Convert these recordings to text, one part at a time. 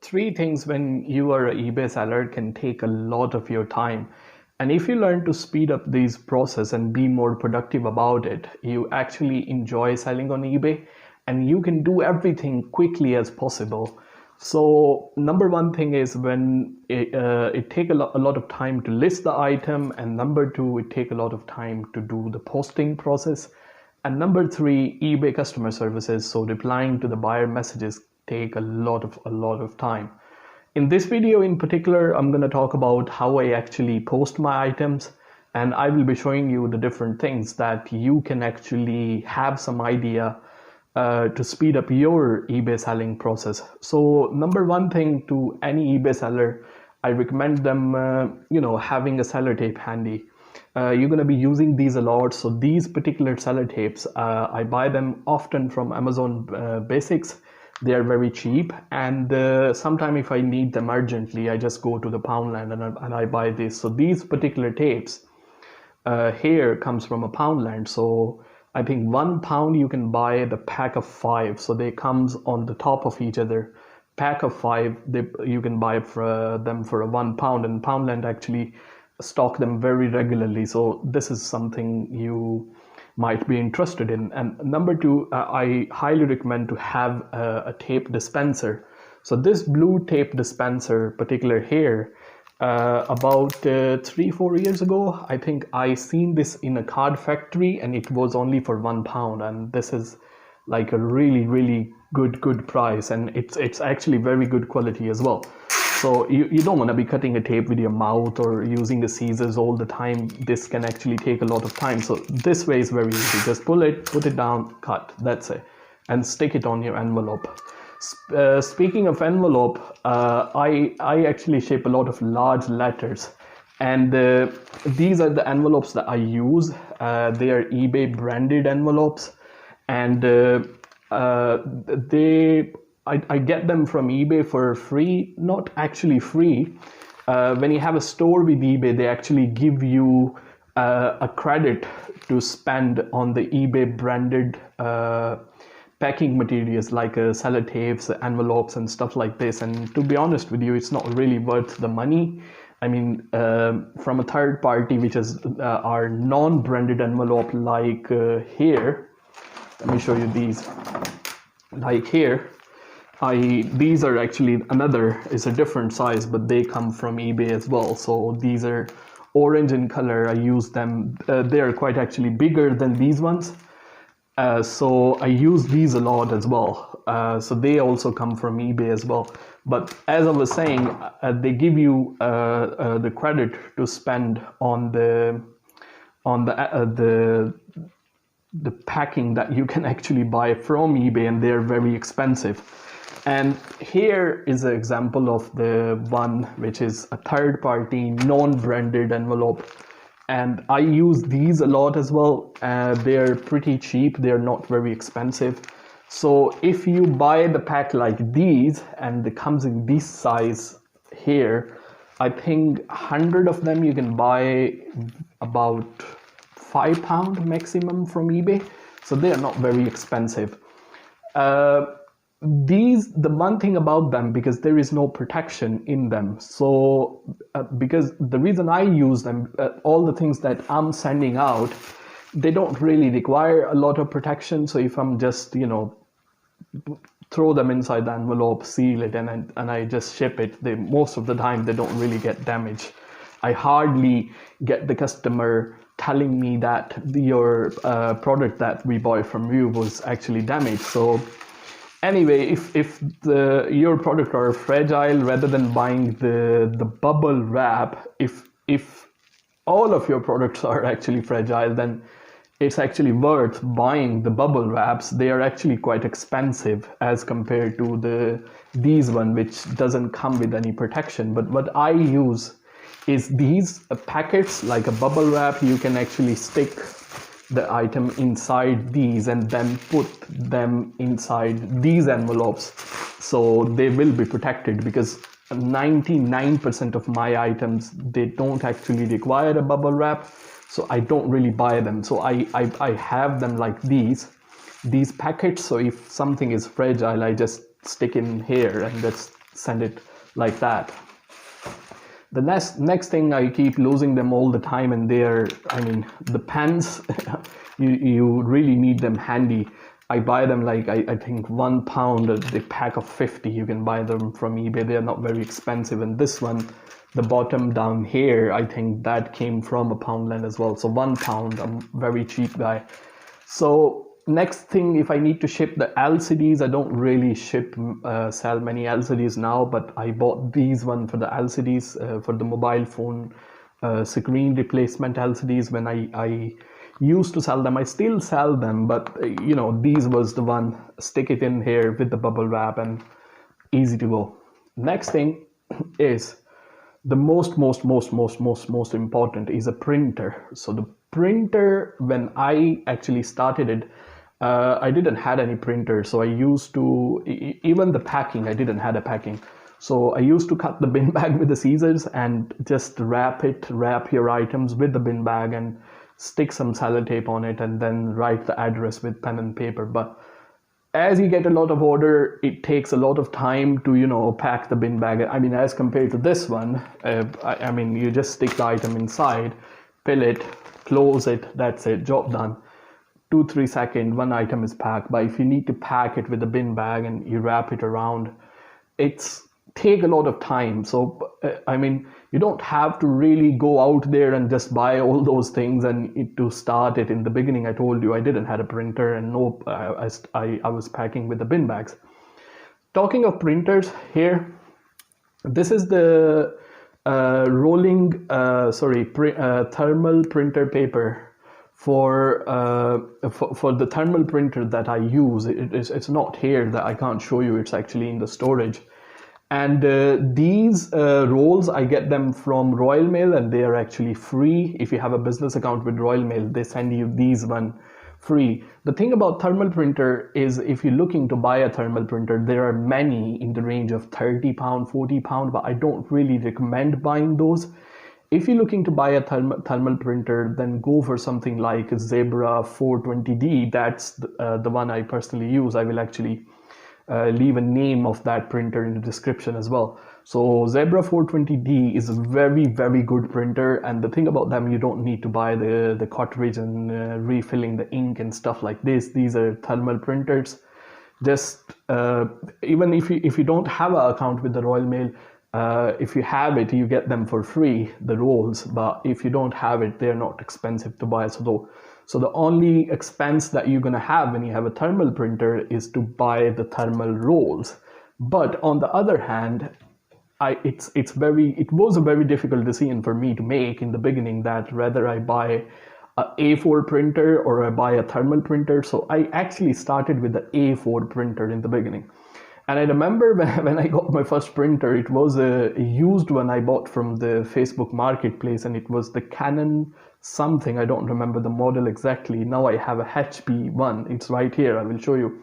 three things when you are an eBay seller can take a lot of your time. And if you learn to speed up these process and be more productive about it, you actually enjoy selling on eBay and you can do everything quickly as possible. So number one thing is when it take a lot of time to list the item, and number two, it take a lot of time to do the posting process. And number three, eBay customer services, so replying to the buyer messages take a lot of time. In this video in particular, I'm going to talk about how I actually post my items, and I will be showing you the different things that you can actually have some idea to speed up your eBay selling process. So number one thing to any eBay seller, I recommend them having a seller tape handy. You're going to be using these a lot. So these particular seller tapes, I buy them often from Amazon Basics. They are very cheap, and sometime if I need them urgently, I just go to the Poundland and I buy this. So these particular tapes here comes from a Poundland. So I think £1 you can buy the pack of 5. So they comes on the top of each other. Pack of 5, you can buy them for a £1, and Poundland actually stock them very regularly. So this is something you might be interested in. And number two, I highly recommend to have a tape dispenser. So this blue tape dispenser particular here, about 3-4 years ago, I think I seen this in a card factory, and it was only for £1, and this is like a really good price, and it's actually very good quality as well. So you don't want to be cutting a tape with your mouth or using the scissors all the time. This can actually take a lot of time. So this way is very easy. Just pull it, put it down, cut. That's it. And stick it on your envelope. Speaking of envelope, I actually shape a lot of large letters. And these are the envelopes that I use. They are eBay branded envelopes. And I get them from eBay for free, not actually free. When you have a store with eBay, they actually give you a credit to spend on the eBay branded packing materials like sellotapes, envelopes and stuff like this. And to be honest with you, it's not really worth the money. I mean, from a third party, which is our non-branded envelope, like here. Let me show you these. Like here. These are actually is a different size, but they come from eBay as well. So these are orange in color. I use them. They are quite actually bigger than these ones. So I use these a lot as well. So they also come from eBay as well. But as I was saying, they give you the credit to spend on the packing that you can actually buy from eBay, and they're very expensive. And here is an example of the one which is a third party non-branded envelope, and I use these a lot as well. They're pretty cheap, they're not very expensive. So if you buy the pack like these, and it comes in this size here, I think 100 of them you can buy about £5 maximum from eBay. So they are not very expensive. The one thing about them, because there is no protection in them, so because the reason I use them, all the things that I'm sending out, they don't really require a lot of protection. So if I'm just throw them inside the envelope, seal it, and I just ship it, most of the time they don't really get damaged. I hardly get the customer telling me that your product that we bought from you was actually damaged. So anyway, if your product are fragile, rather than buying the bubble wrap, if all of your products are actually fragile, then it's actually worth buying the bubble wraps. They are actually quite expensive as compared to these one, which doesn't come with any protection. But what I use is these packets, like a bubble wrap. You can actually stick the item inside these and then put them inside these envelopes, so they will be protected, because 99% of my items, they don't actually require a bubble wrap, so I don't really buy them. So I have them like these packets. So if something is fragile, I just stick in here and just send it like that. The next thing, I keep losing them all the time, and I mean, the pens, you really need them handy. I buy them like, I think £1 the pack of 50. You can buy them from eBay. They're not very expensive. And this one, the bottom down here, I think that came from a Poundland as well. So £1, I'm a very cheap guy. So next thing, if I need to ship the LCDs, I don't really sell many LCDs now, but I bought these one for the LCDs, for the mobile phone screen replacement LCDs. When I used to sell them, I still sell them, but you know, these was the one. Stick it in here with the bubble wrap and easy to go. Next thing is the most important is a printer. So the printer, when I actually started it, I didn't had any printer, so I used to, even the packing, I didn't had a packing. So I used to cut the bin bag with the scissors and just wrap your items with the bin bag and stick some sellotape on it and then write the address with pen and paper. But as you get a lot of order, it takes a lot of time to, you know, pack the bin bag. I mean, as compared to this one, I mean, you just stick the item inside, fill it, close it, that's it, job done. 2-3 seconds, one item is packed. But if you need to pack it with a bin bag and you wrap it around, it's take a lot of time. So I mean, you don't have to really go out there and just buy all those things and to start it. In the beginning, I told you I didn't have a printer, and no, I was packing with the bin bags. Talking of printers, here, this is the thermal printer paper for the thermal printer that I use. It's not here, that I can't show you. It's actually in the storage. And these rolls, I get them from Royal Mail, and they are actually free. If you have a business account with Royal Mail, they send you these one free. The thing about thermal printer is, if you're looking to buy a thermal printer, there are many in the range of £30, £40, but I don't really recommend buying those. If you're looking to buy a thermal printer, then go for something like Zebra 420D. That's the one I personally use. I will actually leave a name of that printer in the description as well. So Zebra 420D is a very, very good printer. And the thing about them, you don't need to buy the cartridge and refilling the ink and stuff like this. These are thermal printers. Just even if you don't have an account with the Royal Mail, if you have it, you get them for free, the rolls. But if you don't have it, they're not expensive to buy. So the only expense that you're gonna have when you have a thermal printer is to buy the thermal rolls. But on the other hand, it was a very difficult decision for me to make in the beginning, that whether I buy a A4 printer or I buy a thermal printer. So I actually started with the A4 printer in the beginning. And I remember when I got my first printer, it was a used one I bought from the Facebook marketplace, and it was the Canon something. I don't remember the model exactly. Now I have a HP one. It's right here. I will show you.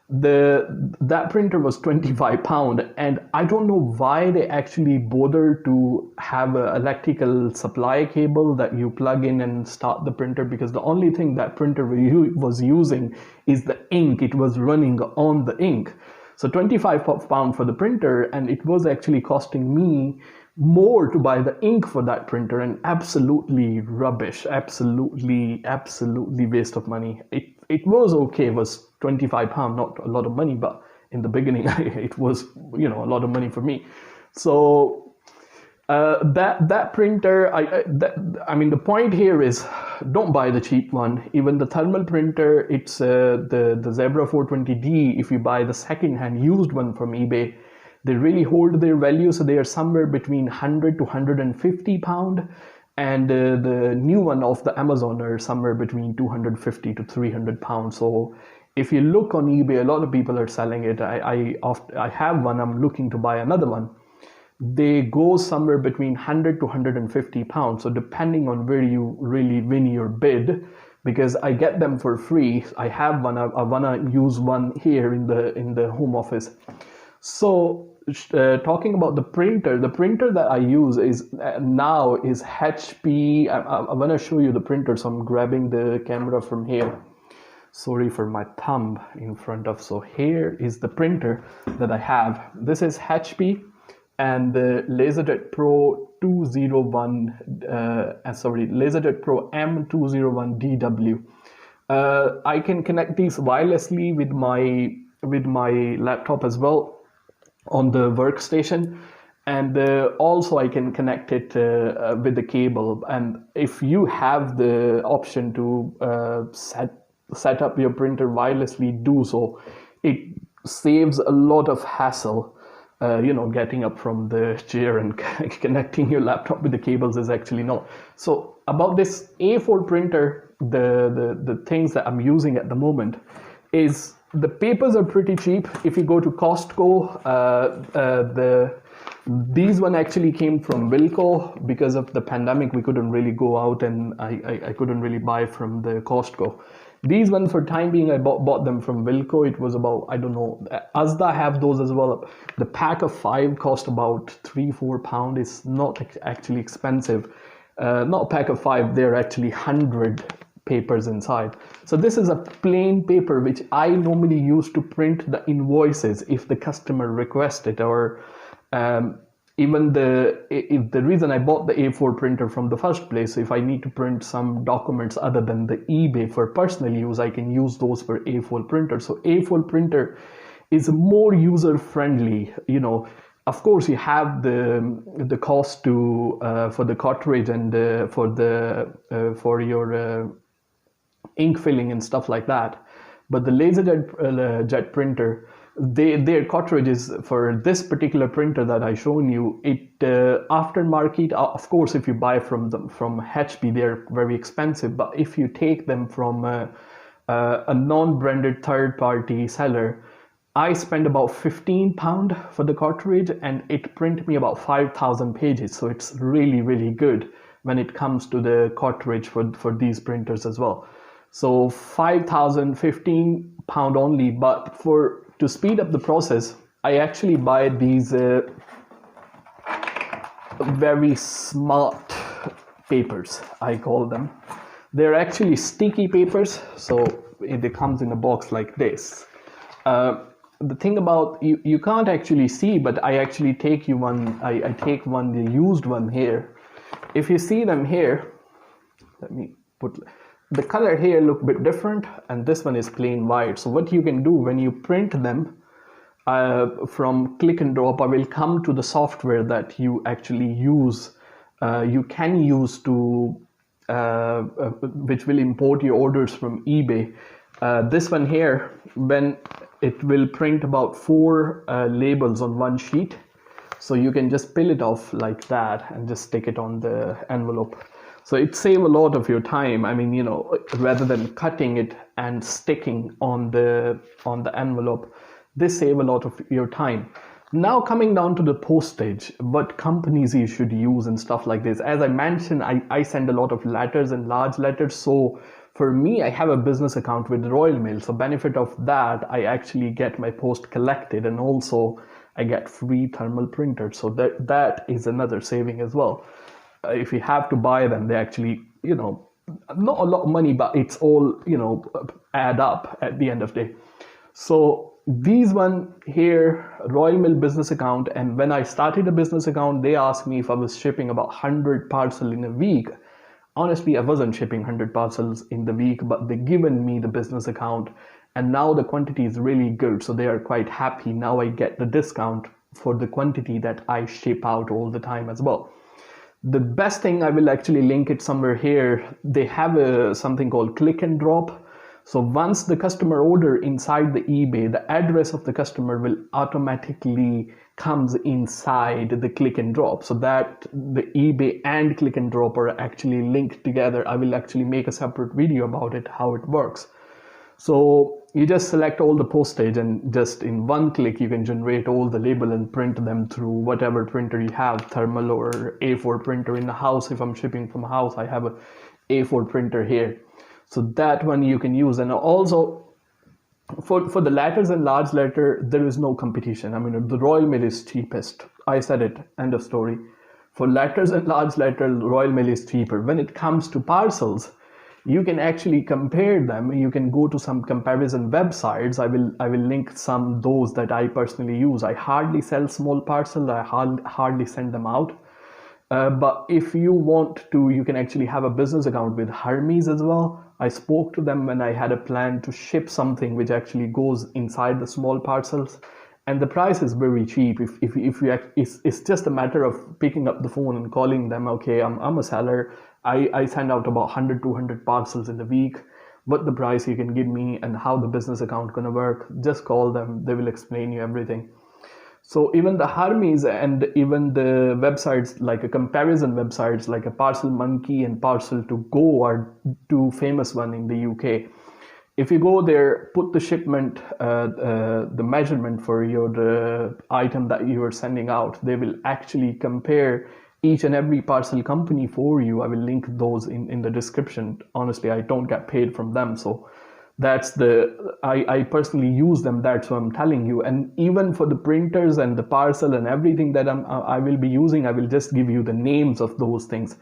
That printer was £25, and I don't know why they actually bother to have an electrical supply cable that you plug in and start the printer, because the only thing that printer was using is the ink. It was running on the ink. So £25 for the printer, and it was actually costing me more to buy the ink for that printer, and absolutely rubbish, absolutely waste of money. It was okay, it was £25, not a lot of money, but in the beginning it was, you know, a lot of money for me. So that printer, I mean, the point here is, don't buy the cheap one. Even the thermal printer, it's the Zebra 420D. If you buy the second-hand used one from eBay, they really hold their value. So they are somewhere between £100 to £150, and the new one off the Amazon are somewhere between £250 to £300. So if you look on eBay, a lot of people are selling it. I have one. I'm looking to buy another one. They go somewhere between £100 to £150. So depending on where you really win your bid, because I get them for free. I have one. I wanna use one here in the home office. So talking about the printer that I use is HP. I wanna show you the printer. So I'm grabbing the camera from here. Sorry for my thumb in front of. So here is the printer that I have. This is HP and the LaserJet Pro 201, LaserJet Pro M201DW. I can connect these wirelessly with my laptop as well on the workstation, and also I can connect it with the cable. And if you have the option to set up your printer wirelessly, do so. It saves a lot of hassle. Getting up from the chair and connecting your laptop with the cables is actually not. So about this A4 printer, the things that I'm using at the moment is the papers are pretty cheap. If you go to Costco, these one actually came from Wilco. Because of the pandemic, we couldn't really go out, and I couldn't really buy from the Costco. These ones, for time being, I bought them from Wilco. It was about, I don't know, Asda have those as well. The pack of 5 cost about £3-4. It's not actually expensive. Not a pack of 5, they're actually 100 papers inside. So this is a plain paper which I normally use to print the invoices if the customer requests it, or even the reason I bought the A4 printer from the first place, if I need to print some documents other than the eBay for personal use, I can use those for A4 printer. So A4 printer is more user friendly. Of course, you have the cost to for the cartridge and for your ink filling and stuff like that. But the LaserJet printer, their cartridges for this particular printer that I shown you, it aftermarket. Of course, if you buy from HP, they're very expensive. But if you take them from a non-branded third-party seller, I spend about £15 for the cartridge, and it print me about 5,000 pages. So it's really, really good when it comes to the cartridge for these printers as well. So 5,000, £15 only. But to speed up the process, I actually buy these very smart papers, I call them. They're actually sticky papers, so it comes in a box like this. The thing about, you can't actually see, but I actually take you one. I take one, the used one here. If you see them here, let me put the color here look a bit different, and this one is plain white. So what you can do when you print them from click and drop, I will come to the software that you actually use. You can use to which will import your orders from eBay. This one here, when it will print about 4 labels on one sheet, so you can just peel it off like that and just stick it on the envelope. So it saves a lot of your time. I mean, rather than cutting it and sticking on the envelope, this saves a lot of your time. Now coming down to the postage, what companies you should use and stuff like this. As I mentioned, I send a lot of letters and large letters. So for me, I have a business account with Royal Mail. So benefit of that, I actually get my post collected, and also I get free thermal printers. So that is another saving as well. If you have to buy them, they actually, not a lot of money, but it's all, add up at the end of the day. So these one here, Royal Mail business account, and when I started a business account, they asked me if I was shipping about 100 parcels in a week. Honestly, I wasn't shipping 100 parcels in the week, but they given me the business account, and now the quantity is really good, so they are quite happy. Now I get the discount for the quantity that I ship out all the time as well. The best thing, I will actually link it somewhere here. They have something called click and drop. So once the customer order inside the eBay, the address of the customer will automatically comes inside the click and drop, so that the eBay and click and drop are actually linked together. I will actually make a separate video about it, how it works. So you just select all the postage, and just in one click you can generate all the label and print them through whatever printer you have, thermal or A4 printer in the house. If I'm shipping from a house, I have a A4 printer here, so that one you can use. And also for the letters and large letter, there is no competition. I mean, the Royal Mail is cheapest. I said it, end of story. For letters and large letter, Royal Mail is cheaper. When it comes to parcels, you can actually compare them. You can go to some comparison websites. I will link some those that I personally use. I hardly sell small parcels. I hardly send them out. But if you want to, you can actually have a business account with Hermes as well. I spoke to them when I had a plan to ship something which actually goes inside the small parcels, and the price is very cheap. If you it's just a matter of picking up the phone and calling them. Okay, I'm a seller. I send out about 100 200 parcels in a week. What the price you can give me and how the business account gonna work? Just call them. They will explain you everything. So even the Hermes and even the websites like a comparison websites like a Parcel Monkey and Parcel to Go are two famous one in the UK. If you go there, put the shipment, the measurement for your item that you are sending out, they will actually compare each and every parcel company for you. I will link those in the description. Honestly, I don't get paid from them, so that's I personally use them. That's what I'm telling you. And even for the printers and the parcel and everything that I will be using, I will just give you the names of those things.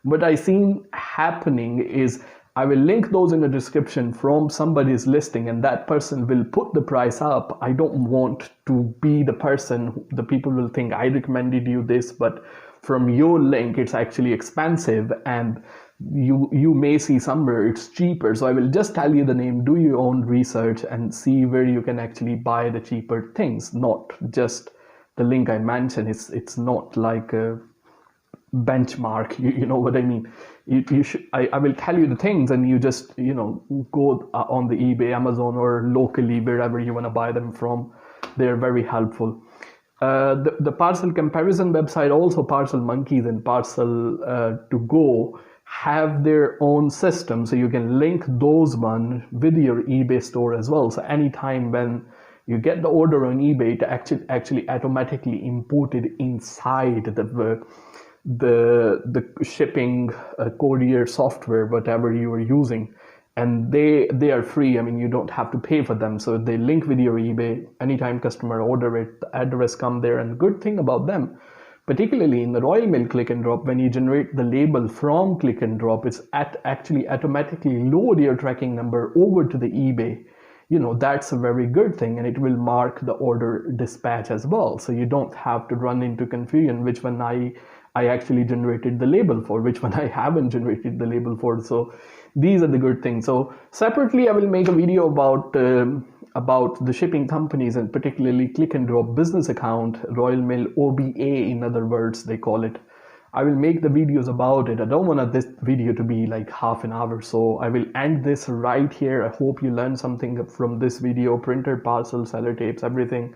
What I seen happening is I will link those in the description from somebody's listing, and that person will put the price up. I don't want to be the person, the people will think I recommended you this, but from your link it's actually expensive, and you may see somewhere it's cheaper. So I will just tell you the name, do your own research and see where you can actually buy the cheaper things, not just the link I mentioned. It's not like a benchmark. You know what I mean. You should, I will tell you the things, and you just go on the eBay, Amazon, or locally wherever you want to buy them from. They're very helpful. The parcel comparison website, also Parcel Monkeys and Parcel to Go, have their own system, so you can link those one with your eBay store as well. So anytime when you get the order on eBay, to actually automatically import it inside the shipping courier software, whatever you are using, and they are free. I mean, you don't have to pay for them. So they link with your eBay. Anytime customer order it, the address come there. And good thing about them, particularly in the Royal Mail click and drop, when you generate the label from click and drop, it's actually automatically load your tracking number over to the eBay. That's a very good thing, and it will mark the order dispatch as well. So you don't have to run into confusion which one I actually generated the label for, which one I haven't generated the label for. So these are the good things. So separately, I will make a video about the shipping companies, and particularly click and drop business account, Royal Mail OBA, in other words they call it. I will make the videos about it. I don't want this video to be like half an hour, so I will end this right here. I hope you learned something from this video. Printer, parcel, seller tapes, everything.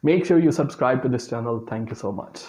Make sure you subscribe to this channel. Thank you so much.